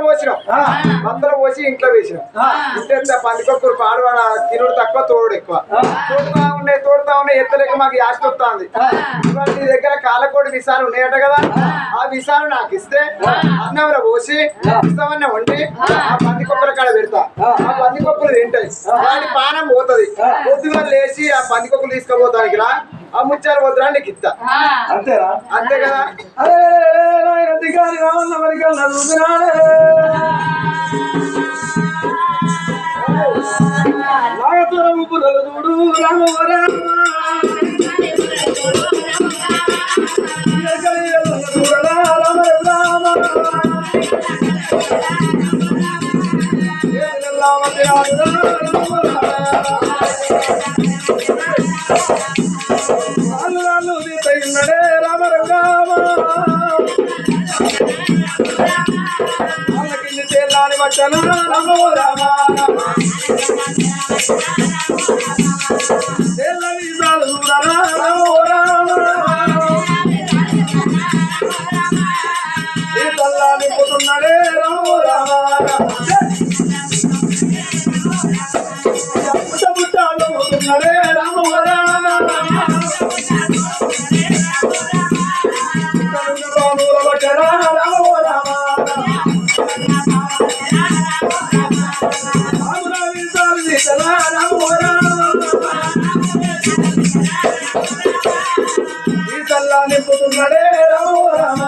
పోసినాం బత్తలు పోసి ఇంట్లో వేసినాం ఇంత పందికొక్కులు పాడవాడ తిరుడు తక్కువ తోడు ఎక్కువ తోడుతా ఉన్నాయి ఎత్తలేక మాకు యాస్ట్ వస్తుంది ఇవాళ నీ దగ్గర కాలకోడి విసాలు ఉన్నాయట కదా ఆ విసాలు నాకు ఇస్తే అన్నంలో పోసి ఇస్తామన్న వండి ఆ పందికొక్కుల కాడ పెడతా ఆ పందికొక్కులు తింటాయి వాడి పానం పోతుంది పొద్దుగా లేచి ఆ పందికొక్కులు తీసుకుపోతానికి రా ఆ ముచ్చారు వద్దురా నీకు ఇస్తా అంతేరా అంతే కదా పోతున్నాడే రామో రామ పోతున్నాడే రామో రామ నింపుతున్నాడే రామో రామ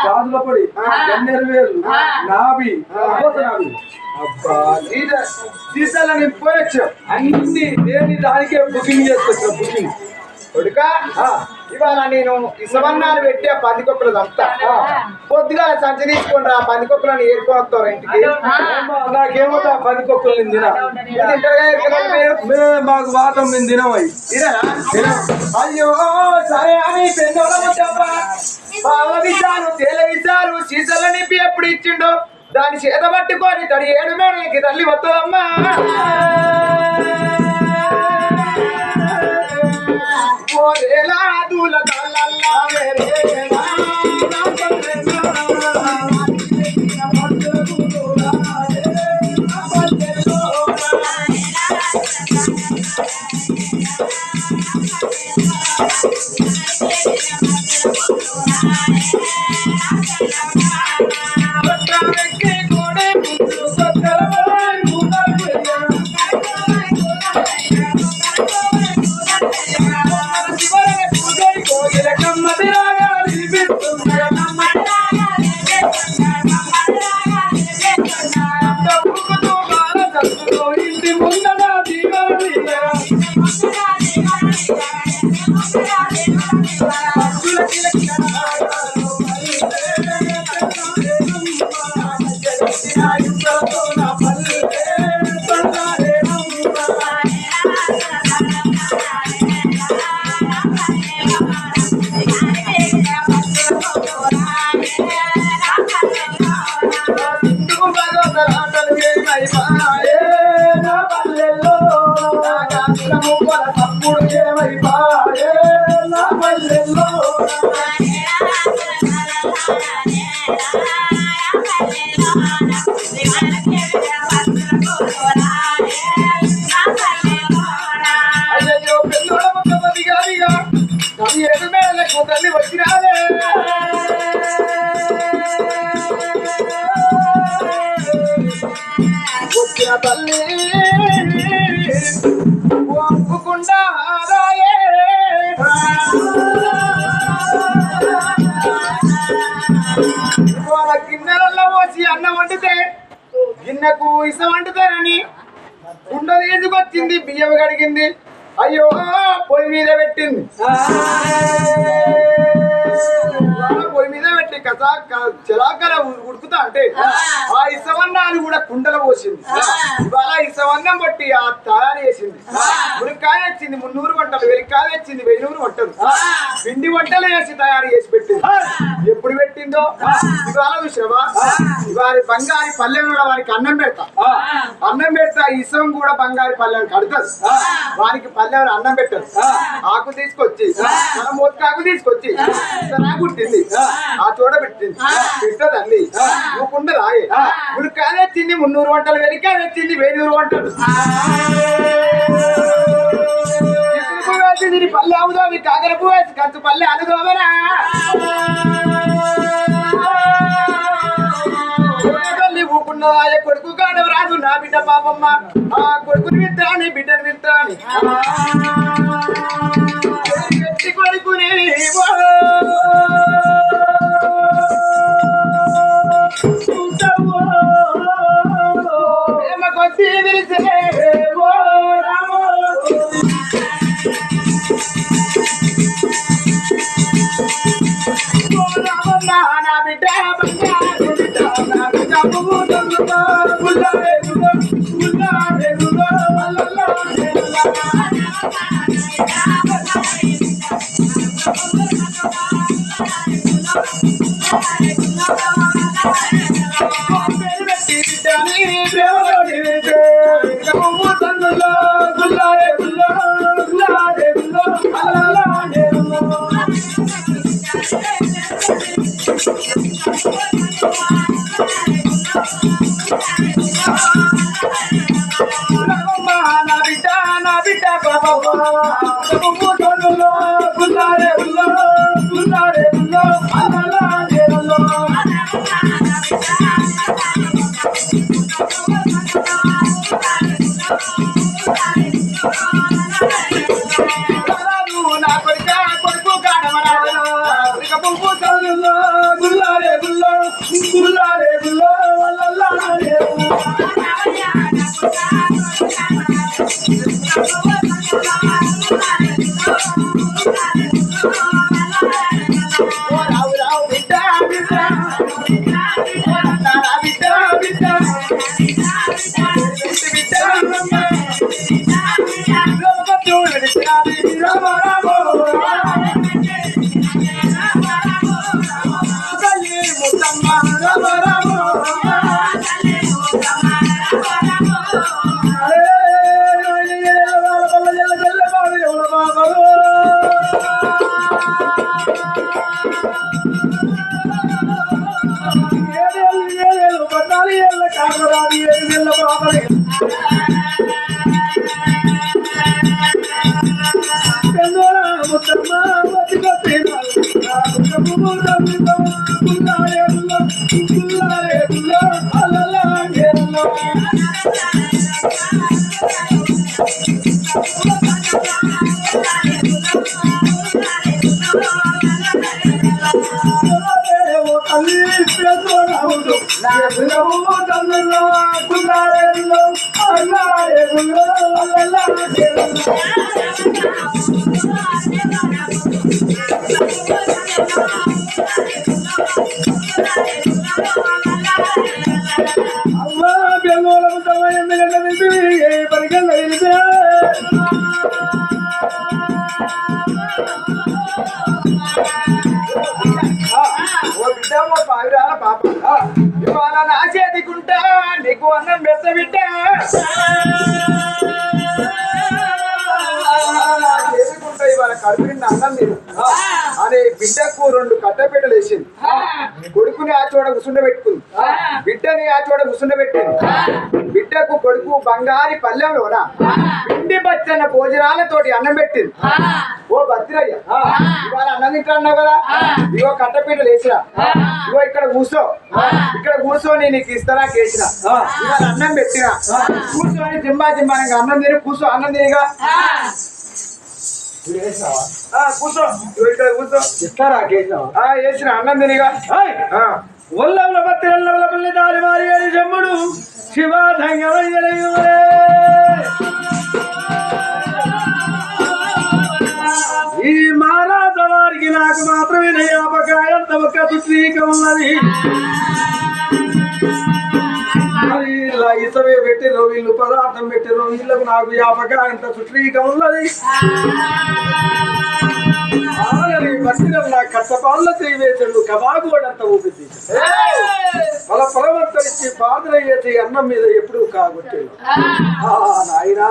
గాజుల పొడి గన్నేరు వేలు నాభి సీసాలని నింపుకోవచ్చు అన్ని దేని దానికే బుకింగ్ చేసుకొచ్చిన బుకింగ్ కొడుకా ఇవాళ నేను ఇసవన్నాలు పెట్టి ఆ పందికొక్కలు చంపుతా పొద్దుగా సంచి తీసుకొని రా పందికొక్కలను ఏరుకొని వస్తారు ఇంటికి నాకేమో పందికొక్కలు మాకు వాతం మేము తినమై అయ్యో సరే అని విషాలు తేల విషాలు సీసాల నింపి ఎప్పుడు ఇచ్చిండో దాని చేత పట్టుకొని తడి 7 మేడలకి తల్లి వస్తుందమ్మా దూల Bye. అయ్యో పెద్దోడ మొట్టమొదటి గారిగా కవి ఏడు మేడలకు తల్లి వచ్చినారే వచ్చిన తల్లి ఒప్పుకుండా వాళ్ళ గిన్నెలలో పోసి అన్నం వండితే గిన్నెకు ఇసం వండుతారని కుండ తీసుకొచ్చింది బియ్యం కడిగింది అయ్యో పొయ్యి మీద పెట్టింది పొయ్యి మీద పెట్టి చిలాకల ఉడుకుతా అంటే ఆ ఇసవన్నాలు కూడా కుండలు పోసింది ఇవాళ ఇసవన్నం బట్టి ఆ తయారు చేసింది మురికాయ వచ్చింది 300 వంటలు వెలికాయ వచ్చింది 1000 వంటలు పిండి వంటలు వేసి తయారు చేసి పెట్టింది ఎప్పుడు పెట్టిందో ఇవాళ చూసినవా ఇవాళ బంగారి పల్లెం కూడా వారికి అన్నం పెడతా ఇసం కూడా బంగారి పల్లెం కడతారు వారికి పల్లెం అన్నం పెట్టరు ఆకు తీసుకొచ్చి మన మొత్తాకు తీసుకొచ్చి కుట్టింది ఆ చోట పెట్టింది పెట్టదండి నువ్వుకుండా రాయే మురికాయ వచ్చింది 300 వంటలు వెలికాయ వచ్చింది 1000 వంటలు దీని పల్లె అవుదావి కాకర పువ్వు వేసి కంచు పల్లె అనుకోవరా ఊకున్న కొడుకు కాడవ రాదు నా బిడ్డ పాపమ్మ ఆ కొడుకుని విత్తాని బిడ్డను విత్తాని కొడుకుని కొద్ది విరిసే నా బిడ్డ ఇవాళ నా చేతికుంటా నీకు అన్నం పెద్ద బిడ్డ చేతికుంటా ఇవాళ కడుపు నిండా అన్నం నేను అనే బిడ్డకు 2 కట్టెపెట్టలు వేసింది కొడుకు కొడుకుని ఆ చోట కూర్చుండబెట్టుకుంది, బిడ్డని ఆ చోట కూర్చుండబెట్టింది. బిడ్డకు కొడుకు బంగారి పల్లెంలోన పిండి పచ్చన్న భోజనాలతోటి అన్నం పెట్టింది. ఓ భద్రయ్య, ఇవాళ అన్నం తింటున్నావు కదా, ఇగో కట్టపీటలు వేసినా, ఇగో ఇక్కడ కూర్చొని నీకు ఇస్తారా కేసిన, ఇవాళ అన్నం పెట్టినా, కూర్చొని జింబానంగా అన్నం తిని కూర్చో, అన్నం తినిగా కూర్చో, ఇక్కడ కూర్చో, ఇస్తారా కేసినావా? వేసిన అన్నం తినిగా. ఒల్లవుల బత్తి ఒల్లవుల పల్లి దారి మారి అని చెమ్ముడు శివాధంగమయ్యలే ఈ మారాత వారికి నాకు మాత్రమే జ్ఞాపకాయంత ఒక సుశ్రీకం ఉన్నది. మరి ఇలా ఇసవే పెట్టిరో వీళ్ళు పదార్థం పెట్టిరో వీళ్ళకు నాకు జ్ఞాపకాయంత సుశ్రీకం ఉన్నది. నా కట్టపాళ్ళ చేయవేసాడు కబాగోడంత ఊపిరి వాళ్ళ పరవర్తనిచ్చి పాత్ర చేసి అన్నం మీద ఎప్పుడు కాగొట్టాడు. నాయన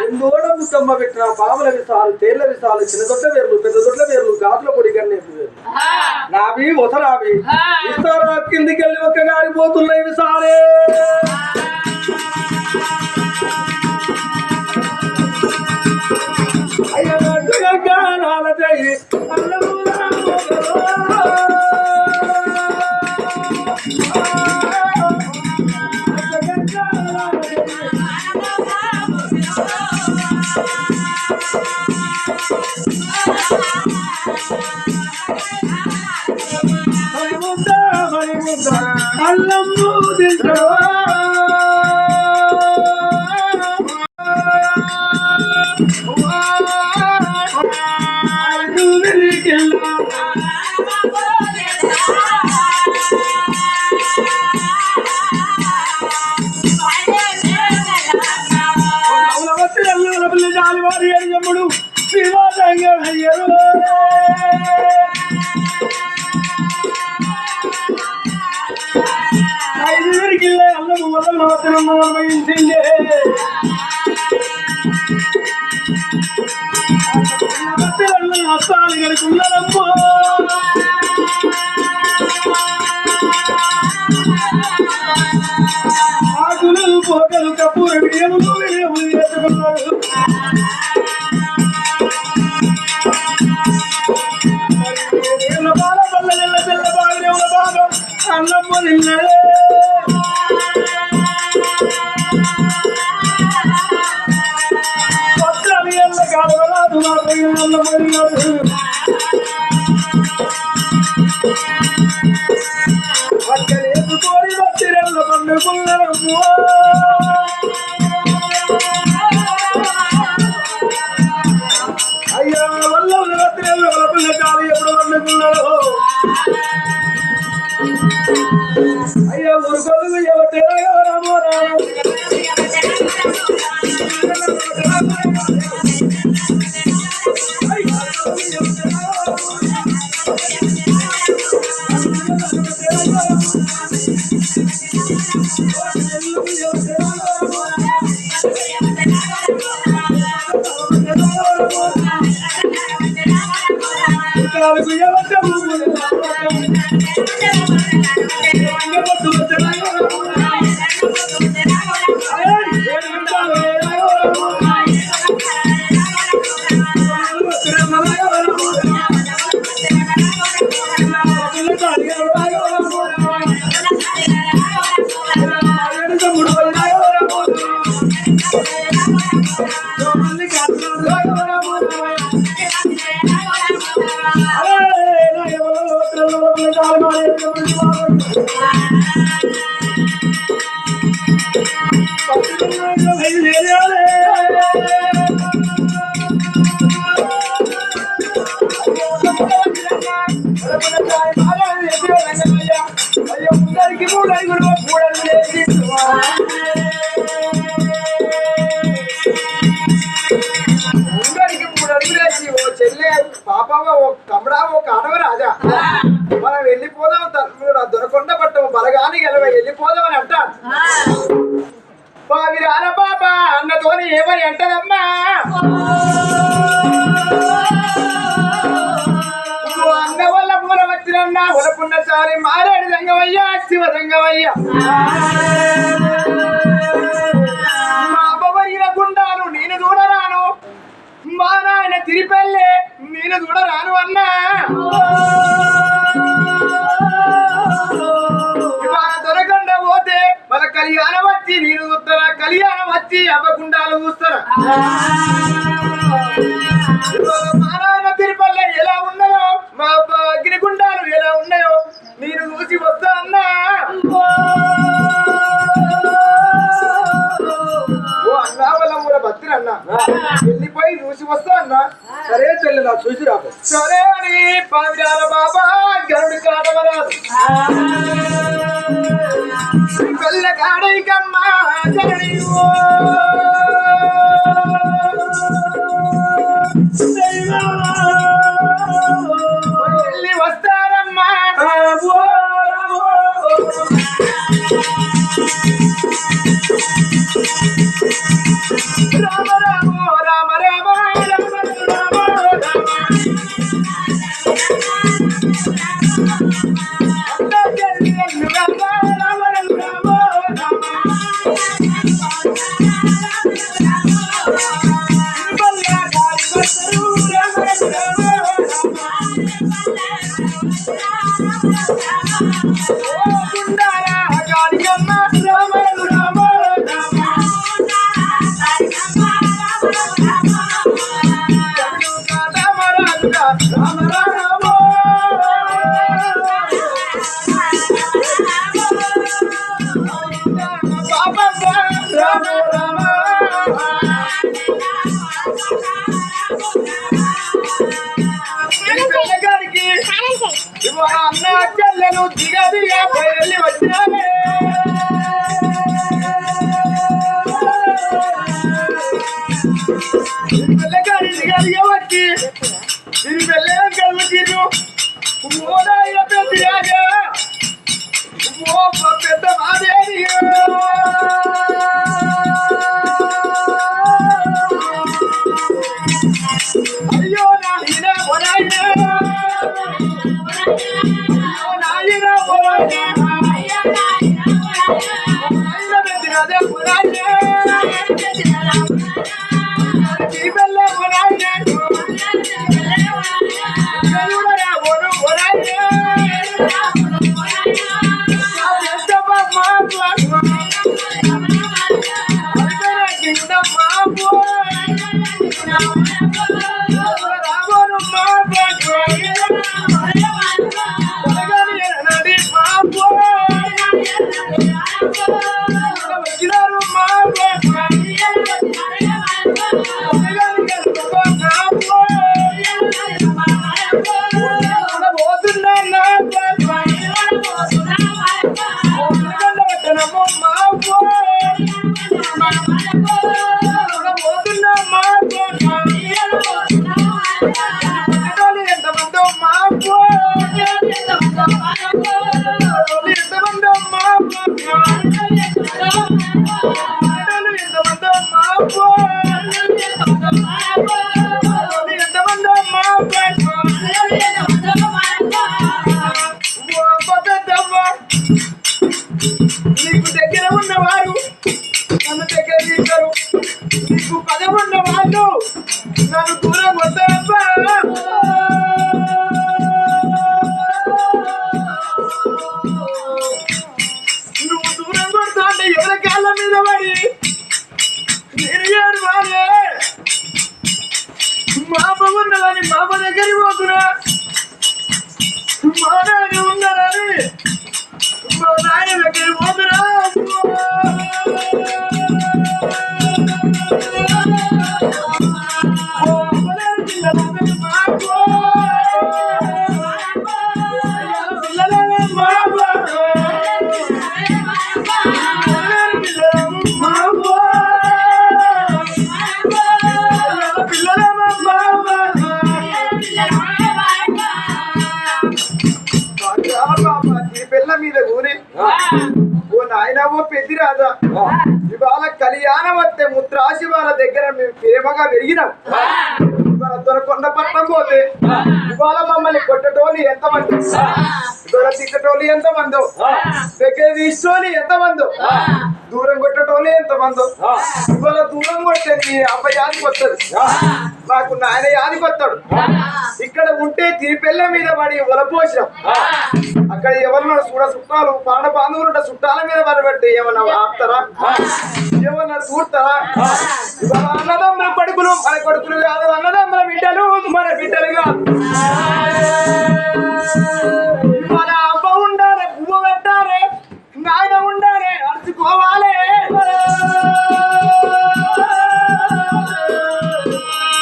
ఎందోడ ముద్దమ్మ పెట్టిన పాముల విసాలు, తేళ్ల విసాలు, చిన్న దొడ్ల వేర్లు, పెద్ద దొడ్ల వేర్లు, గాజుల పొడి గన్నేపు వేర్లు నావి ఒసరావి ఇస్తారా కిందికి వెళ్ళి ఒక్క గారి పోతున్నాయి విసారే. అల్లము తింటావా జాలివారి అయ్యమ్ముడు శ్రీవాదయ్యరు ఐదుగురికి అల్లము వల్ల నవతనం వహించిందే. హస్తాలు గడుకున్నదమ్మో ఆకులు పోకలు కపూర విడియములు విడియములు వేసుకున్నాడు. బాల పల్ల నెల్ల తెల్ల బాగా భాగం అన్నమ్మ నిన్నడే పత్రాలు ఎల్ల కాలవరాదు మాత్రం పక్కలేసుకొని వచ్చిరెల్ల పండుకున్నారమ్మో. అయ్యా వల్ల వచ్చిరెల్ల పిల్ల కాలు ఎప్పుడు పండుకున్నారో. అయ్యా ఊరుకోలు ఎవరు రామో రామో పాపమ్మ ఓ తమ్ముడా ఒక అడవ రాజా మనం వెళ్ళిపోదాం దొరకొండ పట్టము బలగాని గెలవ వెళ్ళిపోదాం అని అంటాను. బావిరాన పాప అన్నతోని ఏమని అంటదమ్మా, అన్న వల్ల మూల వచ్చినన్నా ఉలకున్న చారి మారేడు రంగమయ్యా శివ రంగమయ్యా మా అమ్మవరిన గుండాను నేను చూడరాను మా నాయన తిరిపెళ్ళే నేను చూడరాను అన్నా ఇవాళ దొరకండా పోతే మన కళ్యాణం వచ్చి నేను చూస్తారా కళ్యాణం వచ్చి అవ్వకుండాలు చూస్తారా మా నాయన తిరుపల్లె ఎలా ఉన్నాయో మా అగ్నిగుండాలు ఎలా ఉన్నాయో నేను చూసి వస్తా అన్నా ఓ అన్నా వాళ్ళ మూల భక్తులు అన్నా వెళ్ళిపోయి చూసి వస్తా అన్నా సరే చెల్లి నా చూసి రాకు సరే అని పావిరాల బాబా గరుడు కాడవరాదు కళ్ళ కాడైకమ్మ జరడి వెళ్ళి వస్తారమ్మా రామ రామ రామ రామ రామ అన్న చెల్లెను దిగదిగా వెళ్ళి వచ్చినామే పిల్లగాడి దిగదిగా వచ్చి ఇది వెళ్ళే కలుగుతీరు ఓడాయిన పెద్దగా ఓ పెద్ద మాదేవి అయ్యో నాయన ఓడాయిన నీకు దగ్గర ఉన్నవారు నన్ను దగ్గర తీస్తారు నీకు పదం ఉన్న వాళ్ళు నన్ను దూరం వస్తారబ్బా నువ్వు దూరం కొడతా అంటే ఎవరి కాళ్ళ మీద పడి నేను ఏడు వాడే మా అమ్మ ఉన్నదని మా అమ్మ దగ్గరికి పోతున్నా మా నాయన ఉన్నారని మా నాయన దగ్గరికి పోతున్నా పిల్ల మీద ఊరి ఓ నాయన ఓ పెద్ది రాదా ఇవాళ కళ్యాణం వస్తే ముత్రాశి వాళ్ళ దగ్గర మేము ప్రేమగా పెరిగినాం ఇవాళ దొరకొండ పట్నం పోతే ఇవాళ మమ్మల్ని కొట్టటోళ్ళు ఎంతమంది, ఇవాళ తిట్టటోళ్ళు ఎంతమందో, దగ్గర తీసుకోని ఎంతమందో, దూరం కొట్టటోళ్ళు ఎంతమందో. ఇవాళ దూరం కొట్టే నీ అబ్బాయి యాదికి వస్తుంది, నాకు నాయన యాదికి వస్తాడు. ఇక్కడ ఉంటే తిరిపెళ్ళ మీద పడి వలపోసాం, అక్కడ ఎవరన్నా చూడ చుట్టాలు పాడ బాంధవులు చుట్టాల మీద పడబెట్టి ఏమన్నా ఆపుతారా, ఏమన్నా చూడతారా? ఇవాళ అన్నదమ్ముల కొడుకులు మన కొడుకులు కాదు, అన్నదమ్ముల బిడ్డలు మన బిడ్డలు కాదు. మన అమ్మ ఉండాలి, పువ్వు పెట్టాలి, నాయన ఉండాలి, అరుచుకోవాలి.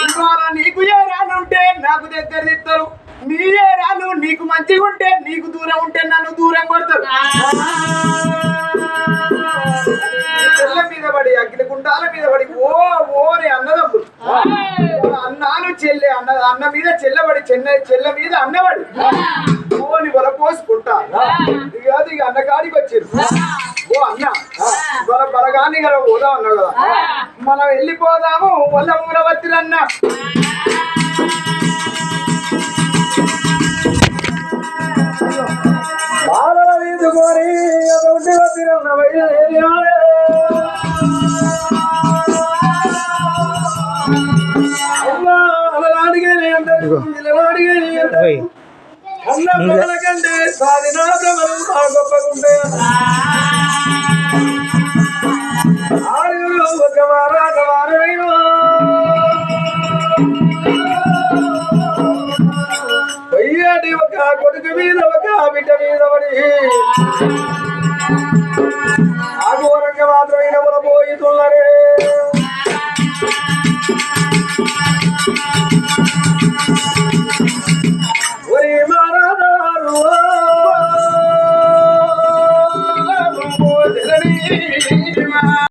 ఇవాళ నీకు ఏ రానుంటే నాకు దగ్గర తిస్తారు, నీ ఏ రాను నీకు మంచిగా ఉంటే నీకు దూరం ఉంటే నన్ను దూరం కొడతారు. చెల్ల మీద పడి అగ్ని గుండాల మీద పడి ఓ ఓని అన్నదమ్ముడు, అన్నాను చెల్లె అన్న మీద చెల్లబడి చెల్ల మీద అన్నవాడి ఓని వల పోసుకుంటా. ఇక అది ఇక అన్నగాడికి వచ్చారు. ఓ అన్న వాళ్ళ బలగాన్ని కదా పోదాం అన్నావు కదా, మనం వెళ్ళిపోదాము వాళ్ళ ఊరవత్తిరన్న. బాలల వీధుకొని అదొకటి వదిలిన బయలుదేరాడే. అమ్మా అలలాడిగేనే అందరూ ఇలలాడిగేనే అందరూ అన్న ప్రజల కంటే సాధినా ప్రబలం ఆ గొప్పగుంటే ఆరుగురు ఒక వారాట వారైనా పయ్యాటి ఒక కొడుకు మీద ఒక బిడ్డ మీద పడి ఆఘోరంగా మాత్రమైన పోయితున్నరే. ఒరి మారాదారు